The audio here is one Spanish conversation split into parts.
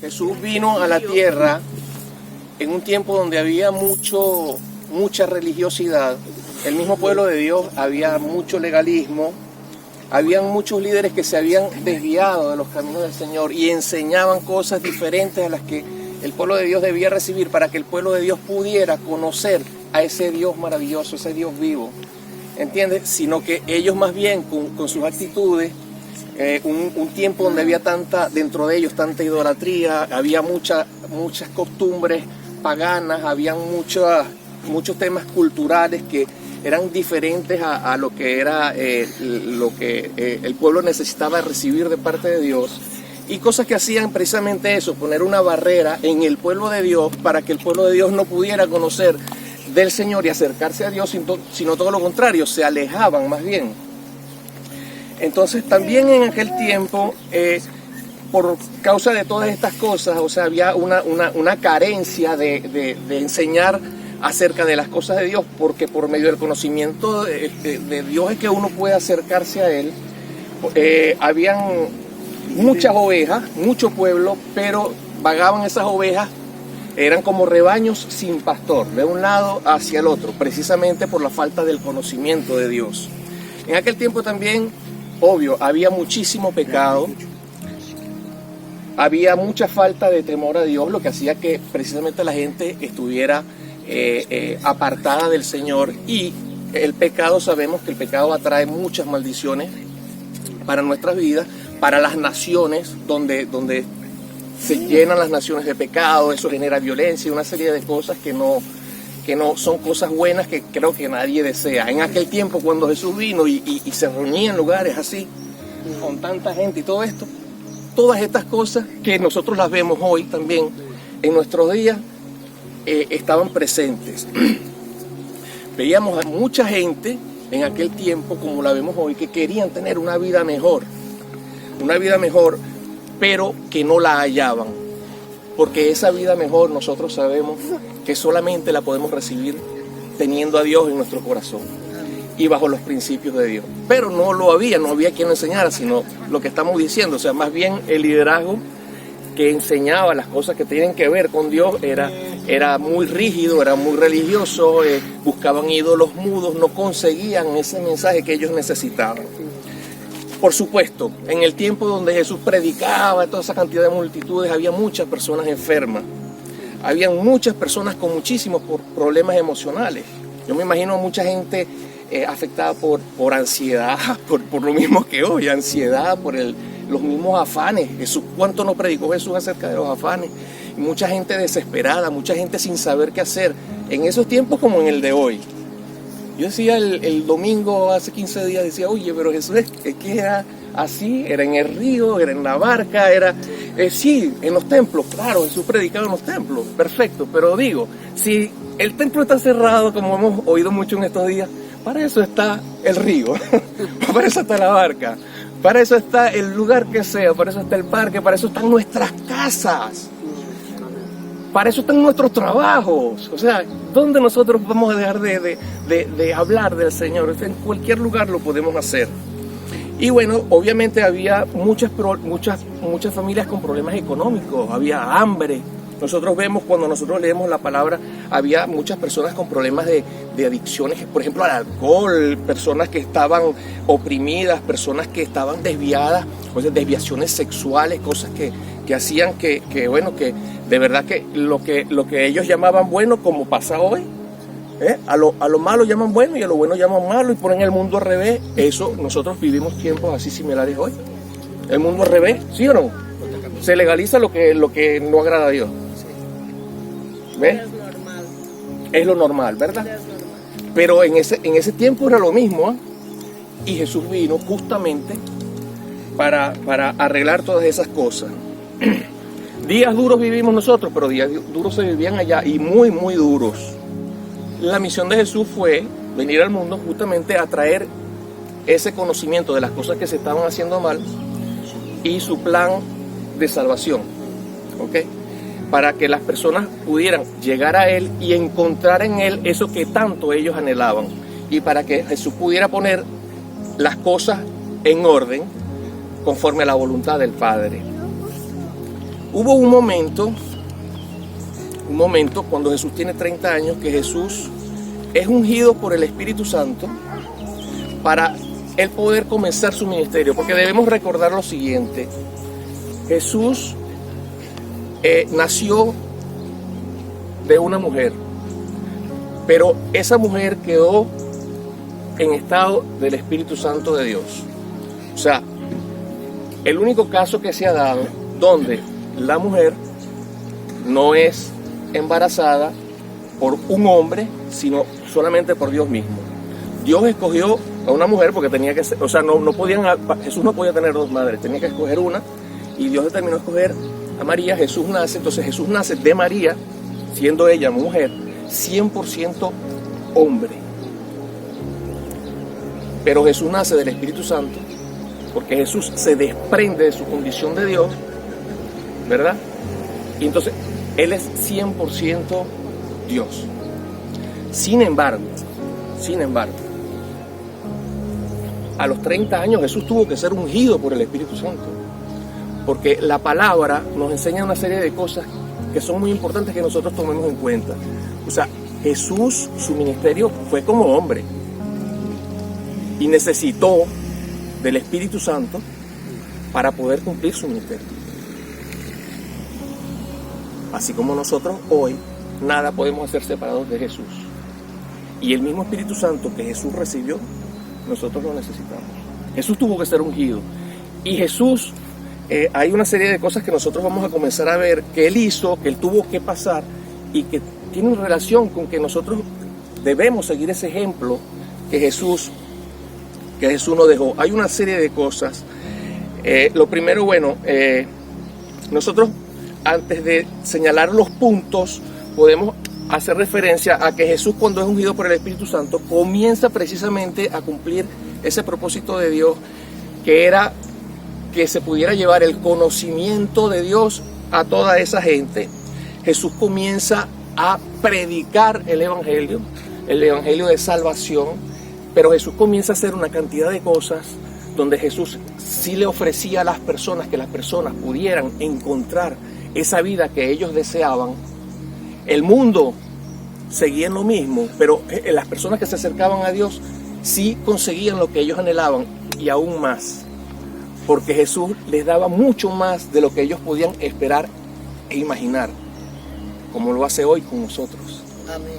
Jesús vino a la tierra en un tiempo donde había mucha religiosidad. El mismo pueblo de Dios, había mucho legalismo, habían muchos líderes que se habían desviado de los caminos del Señor y enseñaban cosas diferentes a las que el pueblo de Dios debía recibir para que el pueblo de Dios pudiera conocer a ese Dios maravilloso, ese Dios vivo. ¿Entiendes? Sino que ellos más bien con sus actitudes, un tiempo donde había dentro de ellos tanta idolatría, había muchas costumbres paganas, había muchos temas culturales que eran diferentes a lo que era lo que el pueblo necesitaba recibir de parte de Dios, y cosas que hacían precisamente eso, poner una barrera en el pueblo de Dios para que el pueblo de Dios no pudiera conocer del Señor y acercarse a Dios, sino todo lo contrario, se alejaban más bien. Entonces también en aquel tiempo, por causa de todas estas cosas, o sea, había una carencia de enseñar acerca de las cosas de Dios, porque por medio del conocimiento de Dios es que uno puede acercarse a Él. Habían muchas ovejas, mucho pueblo, pero vagaban esas ovejas, eran como rebaños sin pastor, de un lado hacia el otro, precisamente por la falta del conocimiento de Dios. En aquel tiempo también, obvio, había muchísimo pecado, había mucha falta de temor a Dios, lo que hacía que precisamente la gente estuviera apartada del Señor, y el pecado, sabemos que el pecado atrae muchas maldiciones para nuestras vidas, para las naciones, donde se llenan las naciones de pecado, eso genera violencia y una serie de cosas que no son cosas buenas que creo que nadie desea. En aquel tiempo cuando Jesús vino y se reunía en lugares así, con tanta gente y todo esto, todas estas cosas que nosotros las vemos hoy también en nuestros días, estaban presentes. Veíamos a mucha gente en aquel tiempo, como la vemos hoy, que querían tener una vida mejor, pero que no la hallaban, porque esa vida mejor nosotros sabemos que solamente la podemos recibir teniendo a Dios en nuestro corazón y bajo los principios de Dios. Pero no había quien lo enseñara, sino lo que estamos diciendo, o sea, más bien el liderazgo que enseñaba las cosas que tienen que ver con Dios era muy rígido, era muy religioso, buscaban ídolos mudos, no conseguían ese mensaje que ellos necesitaban. Por supuesto, en el tiempo donde Jesús predicaba, toda esa cantidad de multitudes, había muchas personas enfermas, había muchas personas con muchísimos problemas emocionales. Yo me imagino mucha gente afectada por ansiedad, por lo mismo que hoy, ansiedad, por los mismos afanes. ¿Cuánto nos predicó Jesús acerca de los afanes? Y mucha gente desesperada, mucha gente sin saber qué hacer, en esos tiempos como en el de hoy. Yo decía el domingo, hace 15 días, decía, oye, pero Jesús es que era así, era en el río, era en la barca, sí, en los templos, claro, Jesús predicaba en los templos, perfecto, pero digo, si el templo está cerrado, como hemos oído mucho en estos días, para eso está el río, para eso está la barca, para eso está el lugar que sea, para eso está el parque, para eso están nuestras casas. Para eso están nuestros trabajos. O sea, ¿dónde nosotros vamos a dejar de hablar del Señor? En cualquier lugar lo podemos hacer. Y bueno, obviamente había muchas familias con problemas económicos, había hambre. Nosotros vemos, cuando nosotros leemos la palabra, había muchas personas con problemas de adicciones, por ejemplo, al alcohol, personas que estaban oprimidas, personas que estaban desviadas, o sea, desviaciones sexuales, cosas que hacían que de verdad que lo que ellos llamaban bueno, como pasa hoy, a lo malo llaman bueno y a lo bueno llaman malo, y ponen el mundo al revés. Eso, nosotros vivimos tiempos así similares hoy. El mundo al revés, ¿sí o no? Se legaliza lo que no agrada a Dios. ¿Ves? Es lo normal, ¿verdad? Pero en ese tiempo era lo mismo, y Jesús vino justamente para arreglar todas esas cosas. Días duros vivimos nosotros, pero días duros se vivían allá, y muy, muy duros. La misión de Jesús fue venir al mundo justamente a traer ese conocimiento de las cosas que se estaban haciendo mal y su plan de salvación, ¿ok? Para que las personas pudieran llegar a Él y encontrar en Él eso que tanto ellos anhelaban, y para que Jesús pudiera poner las cosas en orden conforme a la voluntad del Padre. Hubo un momento cuando Jesús tiene 30 años, que Jesús es ungido por el Espíritu Santo para él poder comenzar su ministerio, porque debemos recordar lo siguiente: Jesús nació de una mujer, pero esa mujer quedó en estado del Espíritu Santo de Dios. O sea, el único caso que se ha dado donde la mujer no es embarazada por un hombre, sino solamente por Dios mismo. Dios escogió a una mujer porque tenía que ser, o sea, Jesús no podía tener dos madres, tenía que escoger una, y Dios determinó escoger a María. Jesús nace, entonces Jesús nace de María, siendo ella mujer, 100% hombre. Pero Jesús nace del Espíritu Santo, porque Jesús se desprende de su condición de Dios, ¿verdad? Y entonces Él es 100% Dios. Sin embargo, a los 30 años Jesús tuvo que ser ungido por el Espíritu Santo, porque la palabra nos enseña una serie de cosas que son muy importantes que nosotros tomemos en cuenta. O sea, Jesús, su ministerio fue como hombre y necesitó del Espíritu Santo para poder cumplir su ministerio. Así como nosotros hoy nada podemos hacer separados de Jesús. Y el mismo Espíritu Santo que Jesús recibió, nosotros lo necesitamos. Jesús tuvo que ser ungido. Y Jesús, hay una serie de cosas que nosotros vamos a comenzar a ver que Él hizo, que Él tuvo que pasar y que tienen relación con que nosotros debemos seguir ese ejemplo que Jesús nos dejó. Hay una serie de cosas. Lo primero, nosotros antes de señalar los puntos podemos hacer referencia a que Jesús, cuando es ungido por el Espíritu Santo, comienza precisamente a cumplir ese propósito de Dios, que era que se pudiera llevar el conocimiento de Dios a toda esa gente. Jesús comienza a predicar el Evangelio de salvación, pero Jesús comienza a hacer una cantidad de cosas donde Jesús sí le ofrecía a las personas que las personas pudieran encontrar esa vida que ellos deseaban. El mundo seguía en lo mismo, pero las personas que se acercaban a Dios sí conseguían lo que ellos anhelaban y aún más, porque Jesús les daba mucho más de lo que ellos podían esperar e imaginar, como lo hace hoy con nosotros. Amén.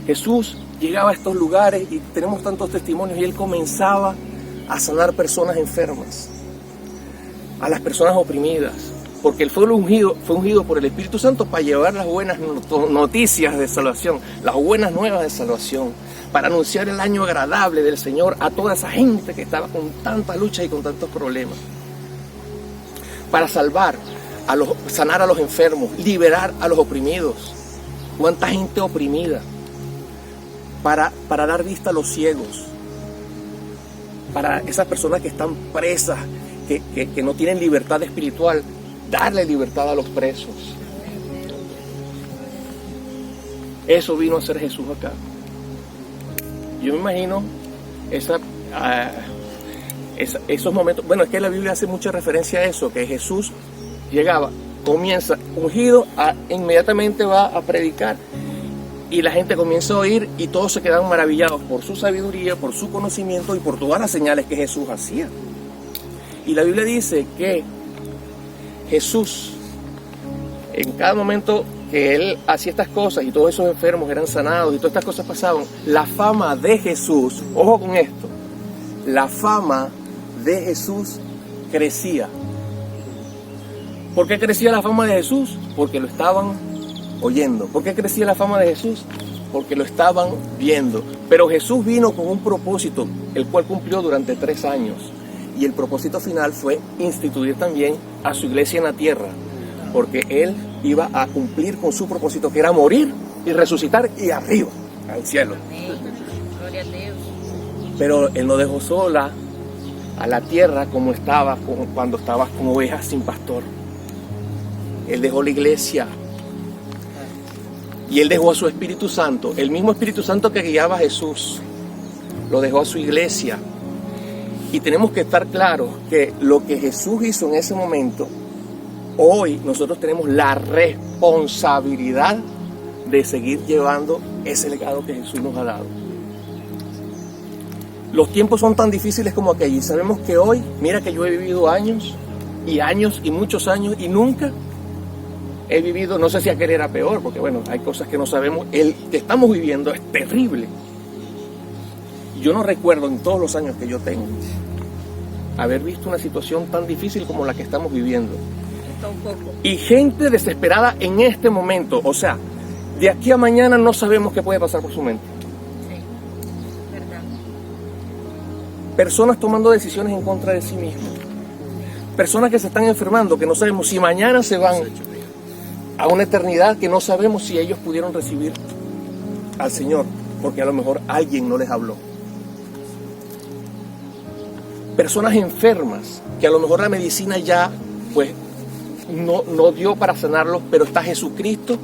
Jesús llegaba a estos lugares y tenemos tantos testimonios, y Él comenzaba a sanar personas enfermas, a las personas oprimidas, porque Él fue ungido por el Espíritu Santo para llevar las buenas noticias de salvación, las buenas nuevas de salvación, para anunciar el año agradable del Señor a toda esa gente que estaba con tantas luchas y con tantos problemas, para sanar a los enfermos, liberar a los oprimidos. ¿Cuánta gente oprimida? Para dar vista a los ciegos, para esas personas que están presas, que no tienen libertad espiritual, darle libertad a los presos. Eso vino a hacer Jesús acá. Yo me imagino esos momentos. Bueno, es que la Biblia hace mucha referencia a eso, que Jesús llegaba, comienza ungido, inmediatamente va a predicar, y la gente comienza a oír y todos se quedan maravillados por su sabiduría, por su conocimiento y por todas las señales que Jesús hacía. Y la Biblia dice que Jesús, en cada momento que Él hacía estas cosas y todos esos enfermos eran sanados y todas estas cosas pasaban, la fama de Jesús, ojo con esto, la fama de Jesús crecía. ¿Por qué crecía la fama de Jesús? Porque lo estaban oyendo. ¿Por qué crecía la fama de Jesús? Porque lo estaban viendo. Pero Jesús vino con un propósito, el cual cumplió durante 3 años. Y el propósito final fue instituir también a su iglesia en la tierra, porque Él iba a cumplir con su propósito, que era morir y resucitar y arriba, al cielo. Gloria a Dios. Pero Él no dejó sola a la tierra como estaba cuando estaba como oveja sin pastor. Él dejó la iglesia y Él dejó a su Espíritu Santo, el mismo Espíritu Santo que guiaba a Jesús, lo dejó a su iglesia. Y tenemos que estar claros que lo que Jesús hizo en ese momento hoy nosotros tenemos la responsabilidad de seguir llevando ese legado que Jesús nos ha dado. Los tiempos son tan difíciles como aquellos y sabemos que hoy, mira que yo he vivido años y muchos años y nunca he vivido, no sé si aquel era peor, porque bueno, hay cosas que no sabemos. El que estamos viviendo es terrible. Yo no recuerdo en todos los años que yo tengo haber visto una situación tan difícil como la que estamos viviendo. Y gente desesperada en este momento, o sea, de aquí a mañana no sabemos qué puede pasar por su mente. Sí, verdad. Personas tomando decisiones en contra de sí mismos. Personas que se están enfermando, que no sabemos si mañana se van a una eternidad, que no sabemos si ellos pudieron recibir al Señor, porque a lo mejor alguien no les habló. Personas enfermas, que a lo mejor la medicina ya pues no dio para sanarlos, pero está Jesucristo,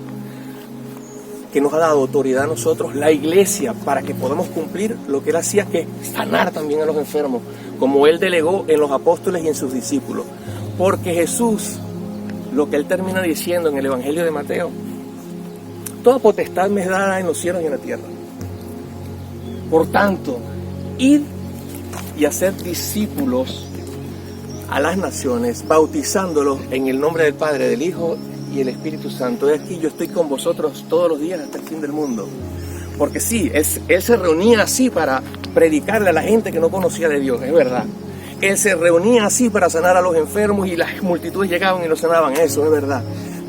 que nos ha dado autoridad a nosotros, la iglesia, para que podamos cumplir lo que Él hacía, que es sanar también a los enfermos, como Él delegó en los apóstoles y en sus discípulos. Porque Jesús, lo que Él termina diciendo en el Evangelio de Mateo, toda potestad me es dada en los cielos y en la tierra. Por tanto, id y hacer discípulos a las naciones, bautizándolos en el nombre del Padre, del Hijo y el Espíritu Santo. Y aquí yo estoy con vosotros todos los días hasta el fin del mundo. Porque sí, Él se reunía así para predicarle a la gente que no conocía de Dios, es verdad. Él se reunía así para sanar a los enfermos y las multitudes llegaban y los sanaban, eso es verdad.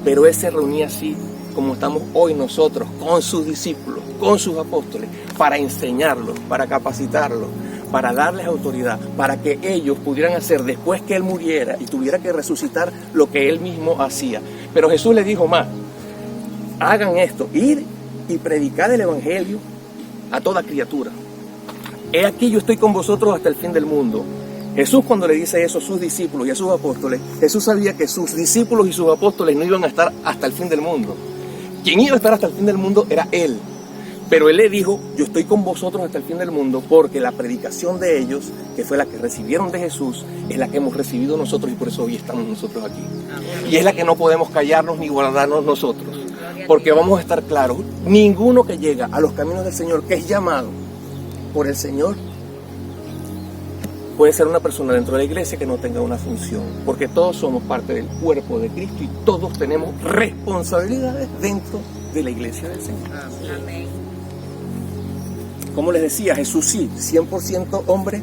Pero Él se reunía así como estamos hoy nosotros, con sus discípulos, con sus apóstoles, para enseñarlos, para capacitarlos, para darles autoridad, para que ellos pudieran hacer después que Él muriera y tuviera que resucitar lo que Él mismo hacía. Pero Jesús les dijo más: hagan esto, ir y predicar el Evangelio a toda criatura. He aquí yo estoy con vosotros hasta el fin del mundo. Jesús, cuando le dice eso a sus discípulos y a sus apóstoles, Jesús sabía que sus discípulos y sus apóstoles no iban a estar hasta el fin del mundo. Quien iba a estar hasta el fin del mundo era Él. Pero Él le dijo: yo estoy con vosotros hasta el fin del mundo, porque la predicación de ellos, que fue la que recibieron de Jesús, es la que hemos recibido nosotros, y por eso hoy estamos nosotros aquí. Y es la que no podemos callarnos ni guardarnos nosotros, porque vamos a estar claros: ninguno que llega a los caminos del Señor, que es llamado por el Señor, puede ser una persona dentro de la iglesia que no tenga una función, porque todos somos parte del cuerpo de Cristo y todos tenemos responsabilidades dentro de la iglesia del Señor. Amén. Como les decía, Jesús sí, 100% hombre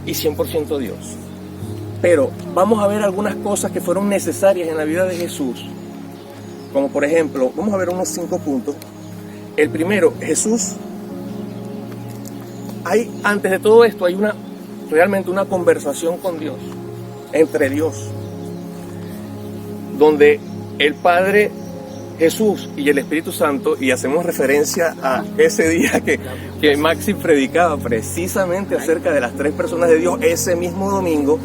y 100% Dios. Pero vamos a ver algunas cosas que fueron necesarias en la vida de Jesús. Como por ejemplo, vamos a ver unos 5 puntos. El primero, Jesús, antes de todo esto hay realmente una conversación con Dios, entre Dios, donde el Padre, Jesús y el Espíritu Santo, y hacemos referencia a ese día que Maxi predicaba precisamente acerca de las 3 personas de Dios, ese mismo domingo,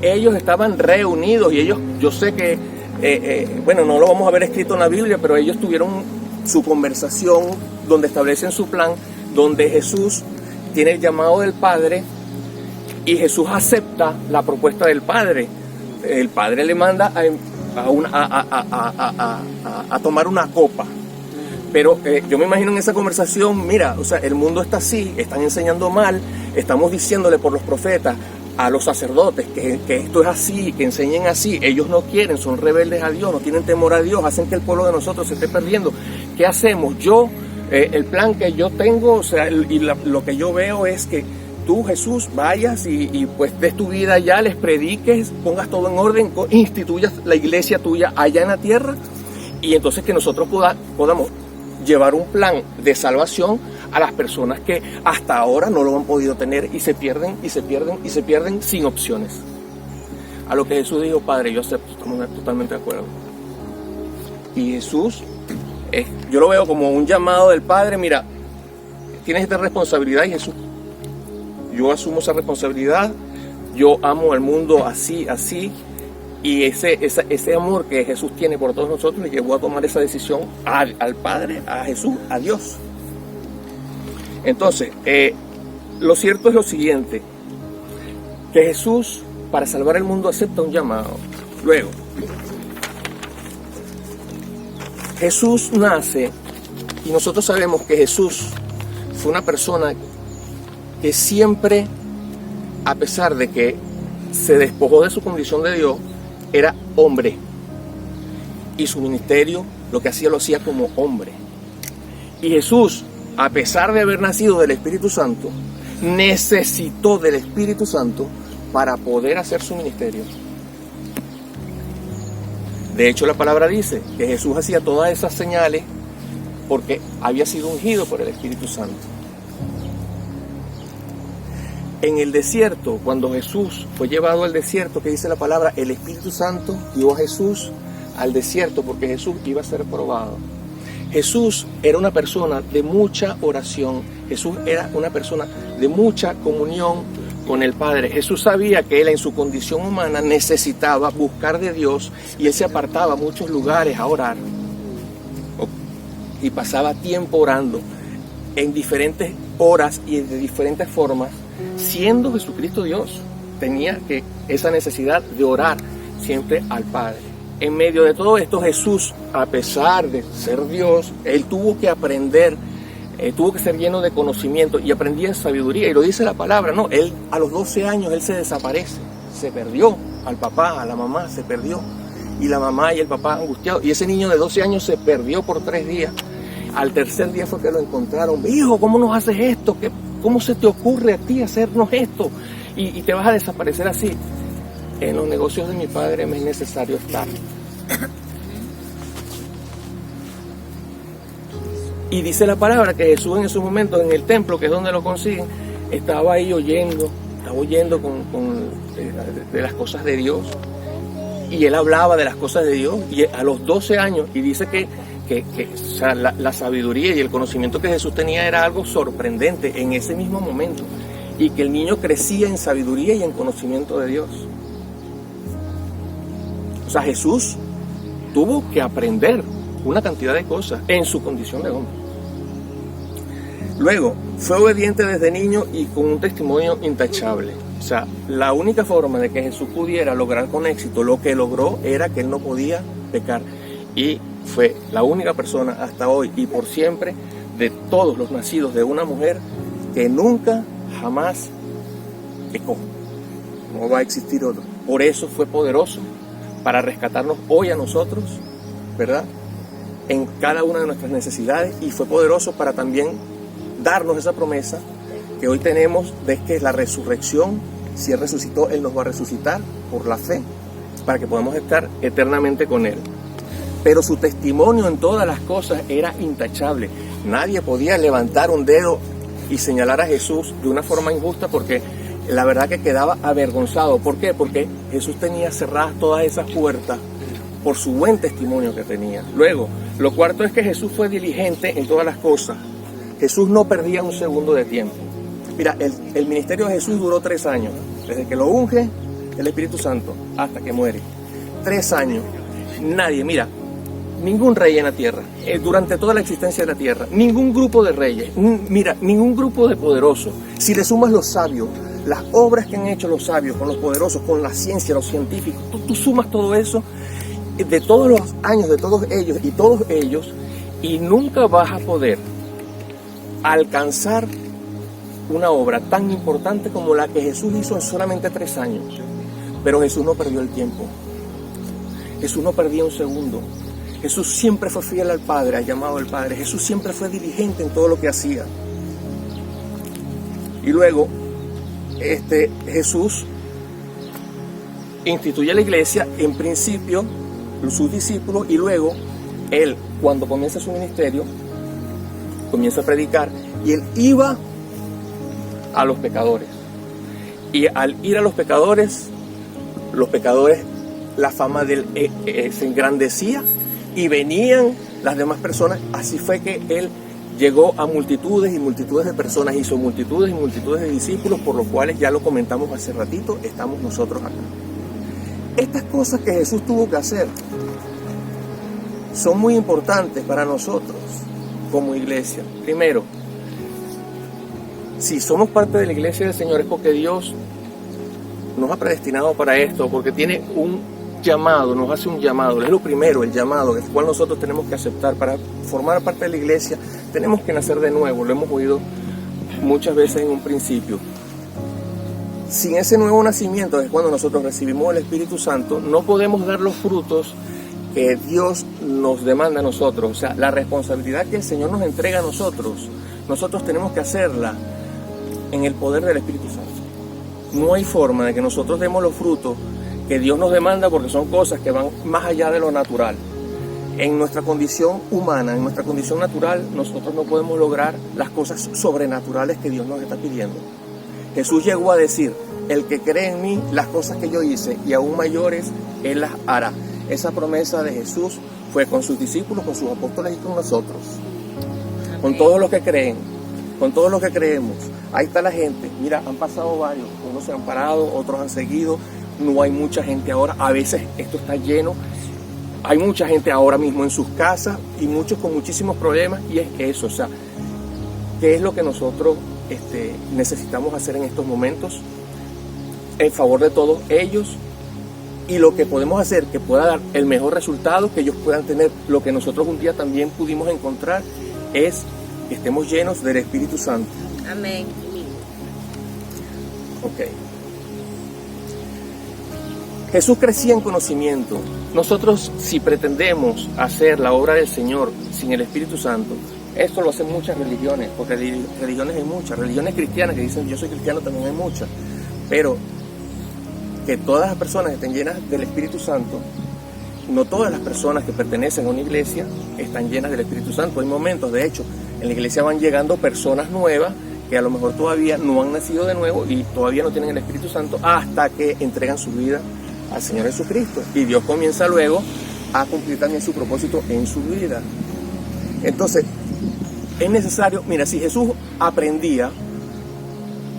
ellos estaban reunidos y ellos, yo sé que, bueno, no lo vamos a ver escrito en la Biblia, pero ellos tuvieron su conversación donde establecen su plan, donde Jesús tiene el llamado del Padre y Jesús acepta la propuesta del Padre. El Padre le manda a tomar una copa. Pero yo me imagino en esa conversación, mira, o sea, el mundo está así, están enseñando mal, estamos diciéndole por los profetas a los sacerdotes que esto es así, que enseñen así, ellos no quieren, son rebeldes a Dios, no tienen temor a Dios, hacen que el pueblo de nosotros se esté perdiendo. ¿Qué hacemos? El plan que yo tengo, o sea, lo que yo veo es que tú, Jesús, vayas y pues des tu vida allá, les prediques, pongas todo en orden, instituyas la iglesia tuya allá en la tierra, y entonces que nosotros podamos llevar un plan de salvación a las personas que hasta ahora no lo han podido tener y se pierden sin opciones. A lo que Jesús dijo: Padre, yo acepto, estamos totalmente de acuerdo. Y Jesús, yo lo veo como un llamado del Padre: mira, tienes esta responsabilidad, y Jesús, yo asumo esa responsabilidad, yo amo al mundo así, y ese amor que Jesús tiene por todos nosotros le llevó a tomar esa decisión al Padre, a Jesús, a Dios. Entonces, lo cierto es lo siguiente, que Jesús, para salvar el mundo, acepta un llamado. Luego, Jesús nace y nosotros sabemos que Jesús fue una persona que siempre, a pesar de que se despojó de su condición de Dios, era hombre. Y su ministerio lo que hacía lo hacía como hombre. Y Jesús, a pesar de haber nacido del Espíritu Santo, necesitó del Espíritu Santo para poder hacer su ministerio. De hecho, la palabra dice que Jesús hacía todas esas señales porque había sido ungido por el Espíritu Santo. En el desierto, cuando Jesús fue llevado al desierto, que dice la palabra, el Espíritu Santo llevó a Jesús al desierto porque Jesús iba a ser probado. Jesús era una persona de mucha oración. Jesús era una persona de mucha comunión con el Padre. Jesús sabía que él en su condición humana necesitaba buscar de Dios y él se apartaba a muchos lugares a orar y pasaba tiempo orando en diferentes horas y de diferentes formas. Siendo Jesucristo Dios, tenía esa necesidad de orar siempre al Padre. En medio de todo esto, Jesús, a pesar de ser Dios, él tuvo que aprender, tuvo que ser lleno de conocimiento y aprendía en sabiduría. Y lo dice la palabra, ¿no? Él a los 12 años, él se desaparece, se perdió al papá, a la mamá, se perdió. Y la mamá y el papá angustiados. Y ese niño de 12 años se perdió por 3 días. Al tercer día fue que lo encontraron. Hijo, ¿cómo nos haces esto? ¿Cómo se te ocurre a ti hacernos esto? Y te vas a desaparecer así. En los negocios de mi padre me es necesario estar. Y dice la palabra que Jesús en esos momentos en el templo, que es donde lo consiguen, estaba ahí oyendo de las cosas de Dios. Y él hablaba de las cosas de Dios. Y a los 12 años, y dice que o sea, la sabiduría y el conocimiento que Jesús tenía era algo sorprendente en ese mismo momento. Y que el niño crecía en sabiduría y en conocimiento de Dios. O sea, Jesús tuvo que aprender una cantidad de cosas en su condición de hombre. Luego, fue obediente desde niño y con un testimonio intachable. O sea, la única forma de que Jesús pudiera lograr con éxito lo que logró era que él no podía pecar. Y fue la única persona hasta hoy y por siempre de todos los nacidos de una mujer que nunca, jamás pecó. No va a existir otro. Por eso fue poderoso para rescatarnos hoy a nosotros, ¿verdad? En cada una de nuestras necesidades, y fue poderoso para también darnos esa promesa que hoy tenemos de que la resurrección, si Él resucitó, Él nos va a resucitar por la fe, para que podamos estar eternamente con Él. Pero su testimonio en todas las cosas era intachable. Nadie podía levantar un dedo y señalar a Jesús de una forma injusta, porque la verdad que quedaba avergonzado. ¿Por qué? Porque Jesús tenía cerradas todas esas puertas por su buen testimonio que tenía. Luego, lo cuarto es que Jesús fue diligente en todas las cosas. Jesús no perdía un segundo de tiempo. Mira, el ministerio de Jesús duró 3 años, desde que lo unge el Espíritu Santo hasta que muere. 3 años. Nadie, mira, ningún rey en la tierra, durante toda la existencia de la tierra, ningún grupo de reyes, mira, ningún grupo de poderosos. Si le sumas los sabios, las obras que han hecho los sabios con los poderosos, con la ciencia, los científicos, tú sumas todo eso, de todos los años de todos ellos, y nunca vas a poder alcanzar una obra tan importante como la que Jesús hizo en solamente 3 años. Pero Jesús no perdió el tiempo. Jesús no perdía un segundo. Jesús siempre fue fiel al Padre, al llamado del Padre. Jesús siempre fue diligente en todo lo que hacía. Y luego, Jesús instituye la iglesia, en principio, sus discípulos, y luego, él, cuando comienza su ministerio, comienza a predicar, y él iba a los pecadores. Y al ir a los pecadores, la fama de él se engrandecía, y venían las demás personas. Así fue que él llegó a multitudes y multitudes de personas, hizo multitudes y multitudes de discípulos, por los cuales ya lo comentamos hace ratito, estamos nosotros acá. Estas cosas que Jesús tuvo que hacer son muy importantes para nosotros como iglesia. Primero, si somos parte de la iglesia del Señor es porque Dios nos ha predestinado para esto, porque tiene un llamado, nos hace un llamado. Es lo primero, el llamado, el cual nosotros tenemos que aceptar. Para formar parte de la iglesia tenemos que nacer de nuevo, lo hemos oído muchas veces en un principio. Sin ese nuevo nacimiento, es cuando nosotros recibimos el Espíritu Santo, no podemos dar los frutos que Dios nos demanda a nosotros. O sea, la responsabilidad que el Señor nos entrega a nosotros tenemos que hacerla en el poder del Espíritu Santo. No hay forma de que nosotros demos los frutos que Dios nos demanda, porque son cosas que van más allá de lo natural. En nuestra condición humana, en nuestra condición natural, nosotros no podemos lograr las cosas sobrenaturales que Dios nos está pidiendo. Jesús llegó a decir: el que cree en mí, las cosas que yo hice y aún mayores, Él las hará. Esa promesa de Jesús fue con sus discípulos, con sus apóstoles y con nosotros. Amén. Con todos los que creen, con todos los que creemos. Ahí está la gente. Mira, han pasado varios. Unos se han parado, otros han seguido. No hay mucha gente ahora. A veces esto está lleno. Hay mucha gente ahora mismo en sus casas y muchos con muchísimos problemas. Y es eso, o sea, ¿qué es lo que nosotros necesitamos hacer en estos momentos en favor de todos ellos? Y lo que podemos hacer que pueda dar el mejor resultado, que ellos puedan tener lo que nosotros un día también pudimos encontrar, es que estemos llenos del Espíritu Santo. Amén. Ok. Jesús crecía en conocimiento. Nosotros, si pretendemos hacer la obra del Señor sin el Espíritu Santo, esto lo hacen muchas religiones, porque religiones hay muchas, religiones cristianas que dicen yo soy cristiano, también hay muchas, pero que todas las personas estén llenas del Espíritu Santo, no todas las personas que pertenecen a una iglesia están llenas del Espíritu Santo. Hay momentos, de hecho, en la iglesia van llegando personas nuevas que a lo mejor todavía no han nacido de nuevo y todavía no tienen el Espíritu Santo hasta que entregan su vida al Señor Jesucristo. Y Dios comienza luego a cumplir también su propósito en su vida. Entonces, es necesario, mira, si Jesús aprendía,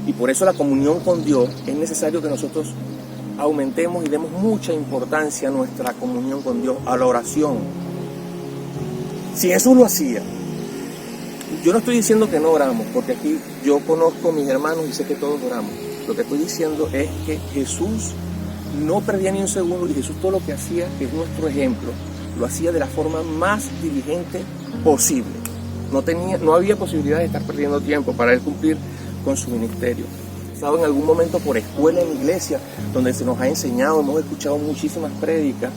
y por eso la comunión con Dios, es necesario que nosotros aumentemos y demos mucha importancia a nuestra comunión con Dios, a la oración. Si Jesús lo hacía, yo no estoy diciendo que no oramos, porque aquí yo conozco a mis hermanos y sé que todos oramos. Lo que estoy diciendo es que Jesús no perdía ni un segundo, y Jesús todo lo que hacía, que es nuestro ejemplo, lo hacía de la forma más diligente posible. No había posibilidad de estar perdiendo tiempo para él cumplir con su ministerio. He estado en algún momento por escuela en iglesia donde se nos ha enseñado, hemos escuchado muchísimas prédicas,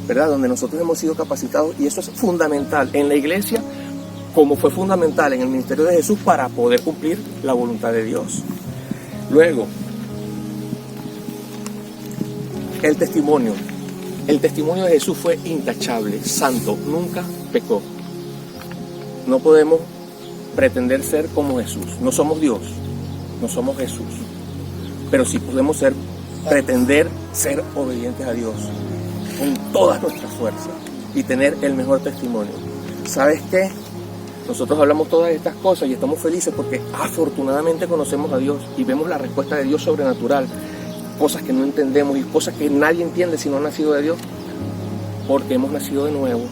¿verdad? Donde nosotros hemos sido capacitados, y eso es fundamental en la iglesia, como fue fundamental en el ministerio de Jesús para poder cumplir la voluntad de Dios. Luego, el testimonio. El testimonio de Jesús fue intachable, santo, nunca pecó. No podemos pretender ser como Jesús. No somos Dios, no somos Jesús. Pero sí podemos pretender ser obedientes a Dios con todas nuestras fuerzas y tener el mejor testimonio. ¿Sabes qué? Nosotros hablamos todas estas cosas y estamos felices porque afortunadamente conocemos a Dios y vemos la respuesta de Dios sobrenatural. Cosas que no entendemos y cosas que nadie entiende si no ha nacido de Dios, porque hemos nacido de nuevo,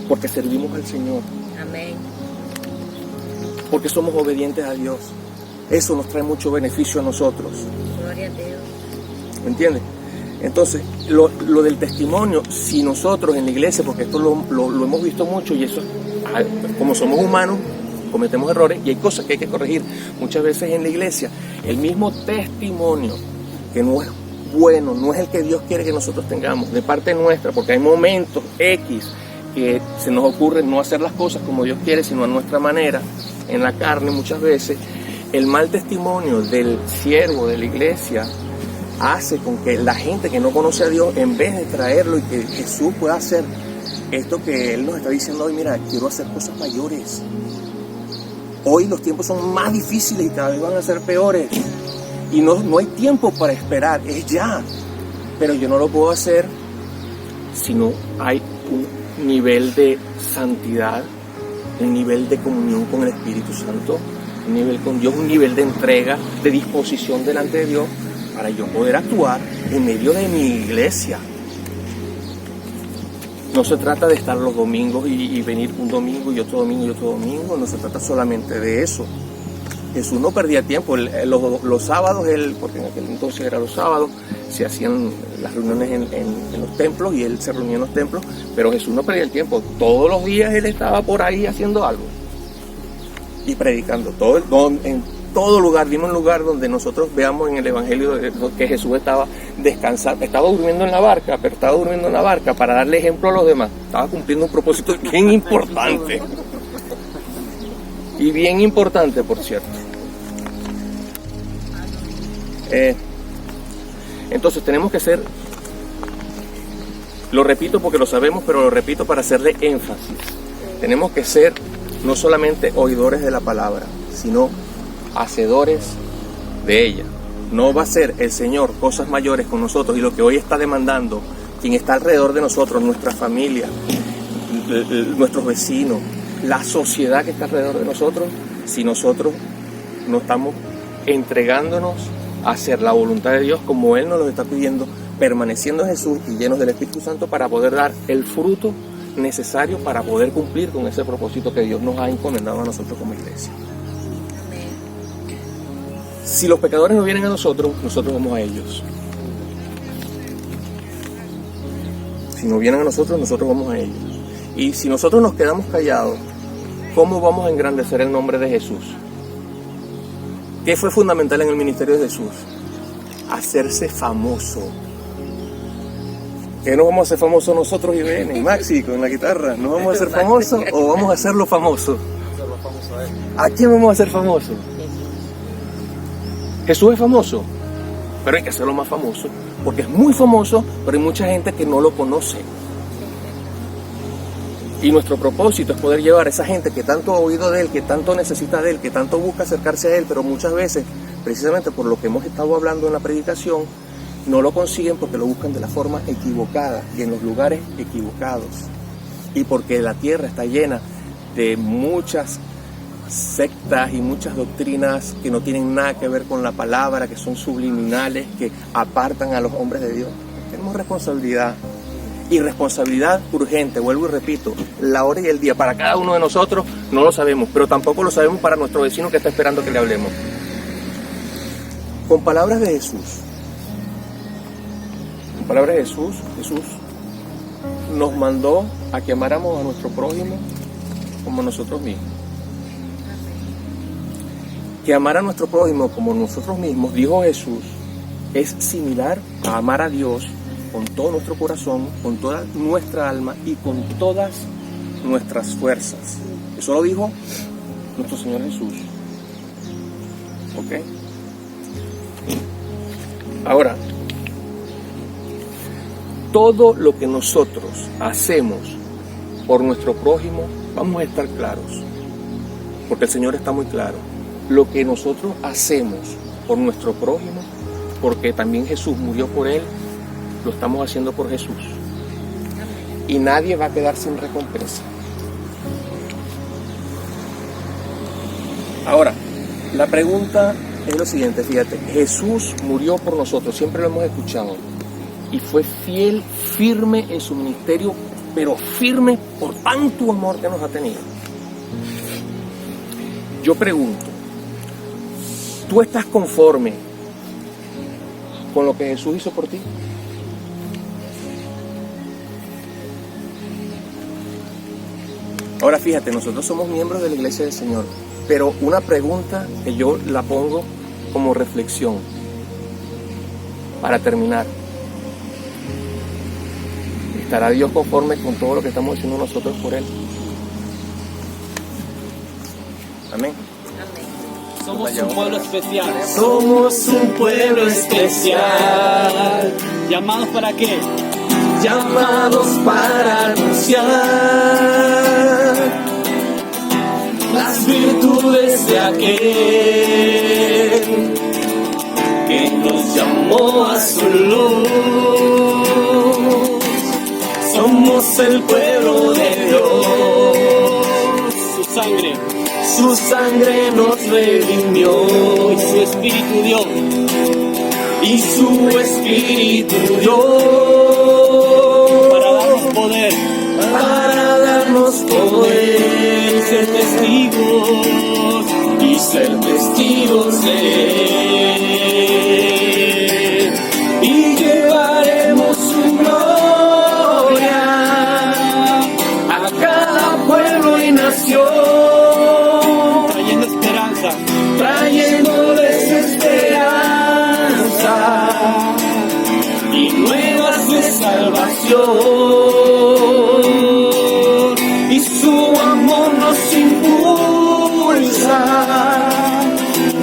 porque servimos al Señor. Amén. Porque somos obedientes a Dios. Eso nos trae mucho beneficio a nosotros. Gloria a Dios. ¿Me entiendes? Entonces, lo del testimonio, si nosotros en la iglesia, porque esto lo hemos visto mucho, y eso, como somos humanos, cometemos errores y hay cosas que hay que corregir. Muchas veces en la iglesia, el mismo testimonio, que no es bueno, no es el que Dios quiere que nosotros tengamos, de parte nuestra, porque hay momentos X que se nos ocurre no hacer las cosas como Dios quiere, sino a nuestra manera, en la carne muchas veces. El mal testimonio del siervo de la iglesia hace con que la gente que no conoce a Dios, en vez de traerlo y que Jesús pueda hacer esto que Él nos está diciendo hoy, mira, quiero hacer cosas mayores. Hoy los tiempos son más difíciles y cada vez van a ser peores. Y no hay tiempo para esperar, es ya. Pero yo no lo puedo hacer si no hay un nivel de santidad, un nivel de comunión con el Espíritu Santo, un nivel con Dios, un nivel de entrega, de disposición delante de Dios, para yo poder actuar en medio de mi iglesia. No se trata de estar los domingos y venir un domingo y otro domingo y otro domingo, no se trata solamente de eso. Jesús no perdía tiempo. Los sábados, porque en aquel entonces era los sábados, se hacían las reuniones en los templos y él se reunía en los templos, pero Jesús no perdía el tiempo. Todos los días él estaba por ahí haciendo algo y predicando. En todo lugar, dime un lugar donde nosotros veamos en el Evangelio que Jesús estaba descansando, estaba durmiendo en la barca, pero estaba durmiendo en la barca para darle ejemplo a los demás. Estaba cumpliendo un propósito bien importante. Y bien importante, por cierto. Entonces tenemos que ser, lo repito porque lo sabemos, pero lo repito para hacerle énfasis. Tenemos que ser no solamente oidores de la palabra, sino hacedores de ella. No va a hacer el Señor cosas mayores con nosotros y lo que hoy está demandando quien está alrededor de nosotros, nuestra familia, nuestros vecinos, la sociedad que está alrededor de nosotros, si nosotros no estamos entregándonos a hacer la voluntad de Dios como Él nos lo está pidiendo, permaneciendo en Jesús y llenos del Espíritu Santo para poder dar el fruto necesario para poder cumplir con ese propósito que Dios nos ha encomendado a nosotros como iglesia. Si los pecadores no vienen a nosotros, nosotros vamos a ellos. Si no vienen a nosotros, nosotros vamos a ellos. Y si nosotros nos quedamos callados, ¿cómo vamos a engrandecer el nombre de Jesús? ¿Qué fue fundamental en el ministerio de Jesús? Hacerse famoso. ¿Qué nos vamos a hacer famosos nosotros, Iván y Maxi con la guitarra? ¿Nos vamos a hacer famosos o vamos a hacerlo famoso? ¿A quién vamos a hacer famoso? Jesús es famoso, pero hay que hacerlo más famoso, porque es muy famoso, pero hay mucha gente que no lo conoce. Y nuestro propósito es poder llevar a esa gente que tanto ha oído de Él, que tanto necesita de Él, que tanto busca acercarse a Él, pero muchas veces, precisamente por lo que hemos estado hablando en la predicación, no lo consiguen porque lo buscan de la forma equivocada y en los lugares equivocados. Y porque la tierra está llena de muchas sectas y muchas doctrinas que no tienen nada que ver con la palabra, que son subliminales, que apartan a los hombres de Dios. Tenemos responsabilidad. Y responsabilidad urgente, vuelvo y repito, la hora y el día para cada uno de nosotros no lo sabemos, pero tampoco lo sabemos para nuestro vecino que está esperando que le hablemos. Con palabras de Jesús, Jesús nos mandó a que amáramos a nuestro prójimo como nosotros mismos. Que amar a nuestro prójimo como nosotros mismos, dijo Jesús, es similar a amar a Dios con todo nuestro corazón, con toda nuestra alma y con todas nuestras fuerzas. Eso lo dijo nuestro Señor Jesús. ¿Ok? Ahora, todo lo que nosotros hacemos por nuestro prójimo, vamos a estar claros, porque el Señor está muy claro. Lo que nosotros hacemos por nuestro prójimo, porque también Jesús murió por él, lo estamos haciendo por Jesús. Y nadie va a quedar sin recompensa. Ahora, la pregunta es lo siguiente, fíjate, Jesús murió por nosotros, siempre lo hemos escuchado, y fue fiel, firme en su ministerio, pero firme por tanto amor que nos ha tenido. Yo pregunto, ¿tú estás conforme con lo que Jesús hizo por ti? Ahora fíjate, nosotros somos miembros de la Iglesia del Señor, pero una pregunta que yo la pongo como reflexión para terminar. ¿Estará Dios conforme con todo lo que estamos haciendo nosotros por Él? Amén. Somos un pueblo especial. Somos un pueblo especial. ¿Llamados para qué? Llamados para anunciar las virtudes de aquel que nos llamó a su luz. Somos el pueblo de Dios. Su sangre nos redimió. Y su espíritu dio. Y su espíritu dio. Para darnos poder. Para darnos poder. Y ser testigos. Y ser testigos. conocer y llevaremos su gloria a cada pueblo y nación, trayendo esperanza, trayéndoles esperanza y nuevas de salvación, y su amor nos impulsa,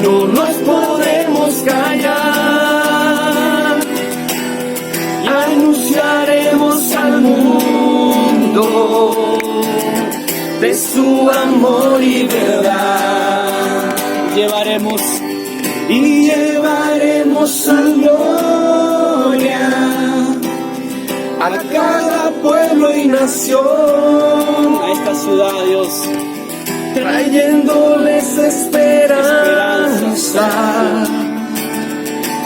no nos podemos callar, y anunciaremos al mundo de su amor y verdad. Llevaremos su gloria a cada pueblo y nación, a esta ciudad, Dios, trayéndoles esperanza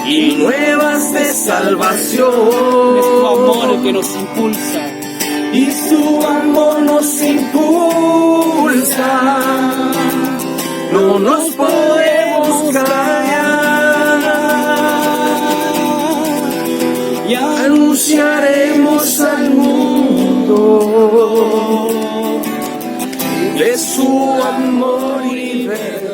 y nuevas de salvación. Es tu amor que nos impulsa, y su amor nos impulsa, no nos podemos callar, y anunciaremos al mundo de su amor y verdad.